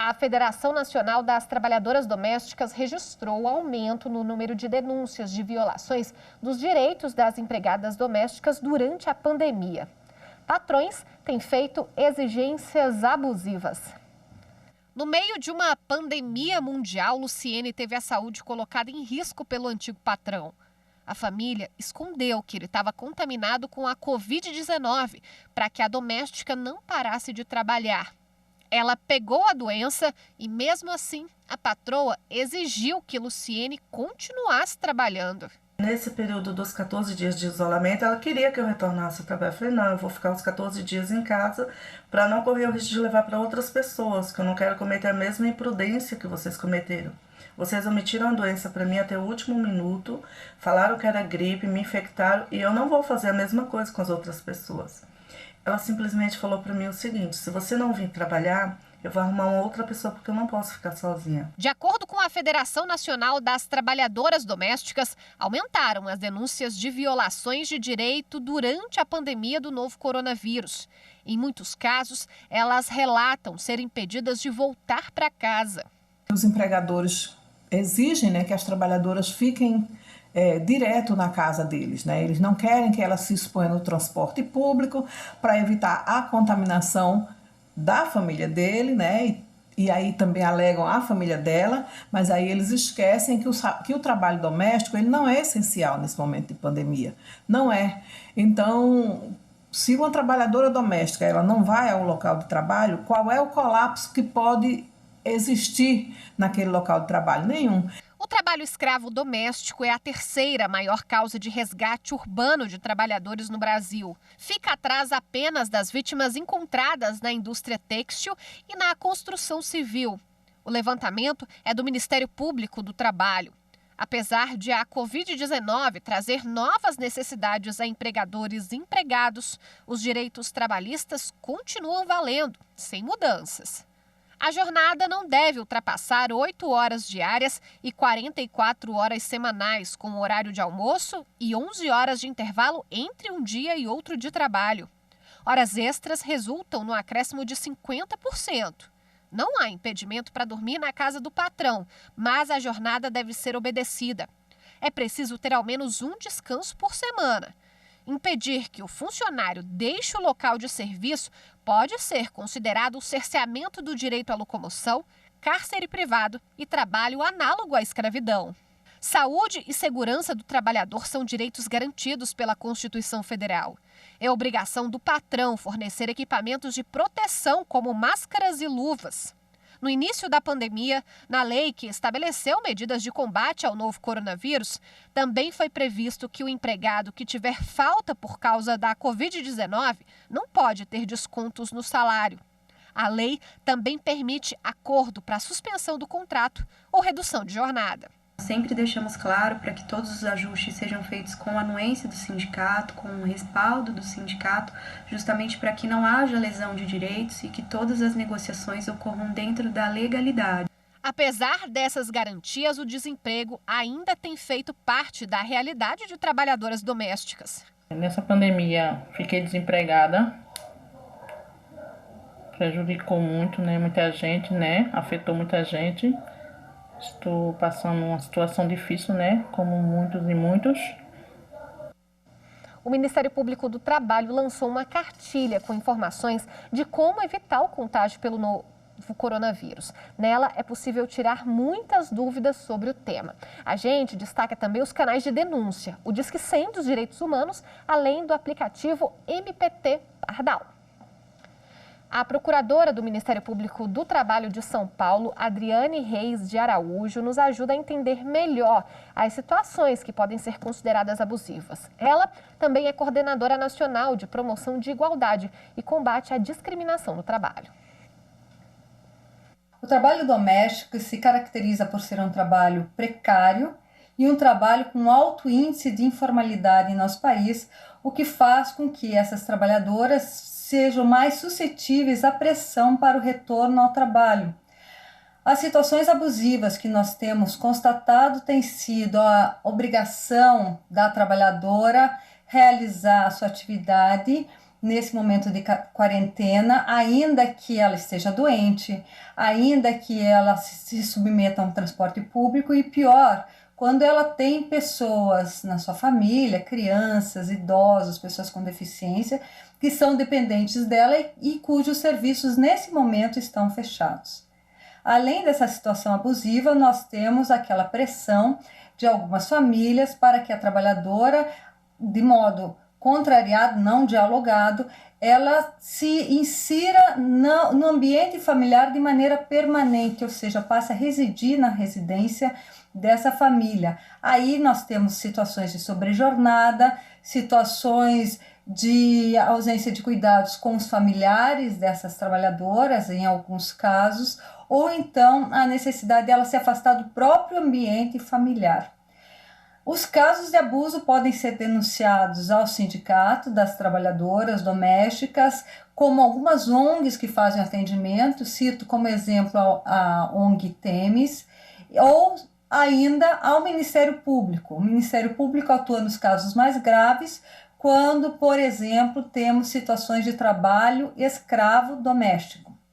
A Federação Nacional das Trabalhadoras Domésticas registrou aumento no número de denúncias de violações dos direitos das empregadas domésticas durante a pandemia. Patrões têm feito exigências abusivas. No meio de uma pandemia mundial, Luciene teve a saúde colocada em risco pelo antigo patrão. A família escondeu que ele estava contaminado com a Covid-19 para que a doméstica não parasse de trabalhar. Ela pegou a doença e, mesmo assim, a patroa exigiu que Luciene continuasse trabalhando. Nesse período dos 14 dias de isolamento, ela queria que eu retornasse ao trabalho. Eu falei, não, eu vou ficar os 14 dias em casa para não correr o risco de levar para outras pessoas, que eu não quero cometer a mesma imprudência que vocês cometeram. Vocês omitiram a doença para mim até o último minuto, falaram que era gripe, me infectaram e eu não vou fazer a mesma coisa com as outras pessoas. Ela simplesmente falou para mim o seguinte, se você não vir trabalhar, eu vou arrumar uma outra pessoa porque eu não posso ficar sozinha. De acordo com a Federação Nacional das Trabalhadoras Domésticas, aumentaram as denúncias de violações de direito durante a pandemia do novo coronavírus. Em muitos casos, elas relatam ser impedidas de voltar para casa. Os empregadores exigem, que as trabalhadoras fiquem direto na casa deles, Eles não querem que elas se exponham no transporte público para evitar a contaminação da família dele, E aí também alegam a família dela, mas aí eles esquecem que o trabalho doméstico ele não é essencial nesse momento de pandemia. Não é. Então, se uma trabalhadora doméstica ela não vai ao local de trabalho, qual é o colapso que pode existir naquele local de trabalho? Nenhum. O trabalho escravo doméstico é a terceira maior causa de resgate urbano de trabalhadores no Brasil. Fica atrás apenas das vítimas encontradas na indústria têxtil e na construção civil. O levantamento é do Ministério Público do Trabalho. Apesar de a Covid-19 trazer novas necessidades a empregadores e empregados, os direitos trabalhistas continuam valendo, sem mudanças. A jornada não deve ultrapassar 8 horas diárias e 44 horas semanais, com horário de almoço e 11 horas de intervalo entre um dia e outro de trabalho. Horas extras resultam no acréscimo de 50%. Não há impedimento para dormir na casa do patrão, mas a jornada deve ser obedecida. É preciso ter ao menos um descanso por semana. Impedir que o funcionário deixe o local de serviço pode ser considerado o cerceamento do direito à locomoção, cárcere privado e trabalho análogo à escravidão. Saúde e segurança do trabalhador são direitos garantidos pela Constituição Federal. É obrigação do patrão fornecer equipamentos de proteção como máscaras e luvas. No início da pandemia, na lei que estabeleceu medidas de combate ao novo coronavírus, também foi previsto que o empregado que tiver falta por causa da Covid-19 não pode ter descontos no salário. A lei também permite acordo para suspensão do contrato ou redução de jornada. Sempre deixamos claro para que todos os ajustes sejam feitos com a anuência do sindicato, com o respaldo do sindicato, justamente para que não haja lesão de direitos e que todas as negociações ocorram dentro da legalidade. Apesar dessas garantias, o desemprego ainda tem feito parte da realidade de trabalhadoras domésticas. Nessa pandemia, fiquei desempregada. Prejudicou muito, muita gente, afetou muita gente. Estou passando uma situação difícil, como muitos e muitos. O Ministério Público do Trabalho lançou uma cartilha com informações de como evitar o contágio pelo novo coronavírus. Nela é possível tirar muitas dúvidas sobre o tema. A gente destaca também os canais de denúncia, o Disque 100 dos Direitos Humanos, além do aplicativo MPT Pardal. A procuradora do Ministério Público do Trabalho de São Paulo, Adriane Reis de Araújo, nos ajuda a entender melhor as situações que podem ser consideradas abusivas. Ela também é coordenadora nacional de promoção de igualdade e combate à discriminação no trabalho. O trabalho doméstico se caracteriza por ser um trabalho precário e um trabalho com alto índice de informalidade em nosso país, o que faz com que essas trabalhadoras sejam mais suscetíveis à pressão para o retorno ao trabalho. As situações abusivas que nós temos constatado têm sido a obrigação da trabalhadora realizar a sua atividade nesse momento de quarentena, ainda que ela esteja doente, ainda que ela se submeta a um transporte público e pior, quando ela tem pessoas na sua família, crianças, idosos, pessoas com deficiência, que são dependentes dela e cujos serviços nesse momento estão fechados. Além dessa situação abusiva, nós temos aquela pressão de algumas famílias para que a trabalhadora, de modo contrariado, não dialogado, ela se insira no ambiente familiar de maneira permanente, ou seja, passe a residir na residência dessa família. Aí nós temos situações de sobrejornada, situações de ausência de cuidados com os familiares dessas trabalhadoras, em alguns casos, ou então a necessidade dela se afastar do próprio ambiente familiar. Os casos de abuso podem ser denunciados ao Sindicato das Trabalhadoras Domésticas, como algumas ONGs que fazem atendimento, cito como exemplo a ONG Temis, ou ainda ao Ministério Público. O Ministério Público atua nos casos mais graves, quando, por exemplo, temos situações de trabalho escravo doméstico.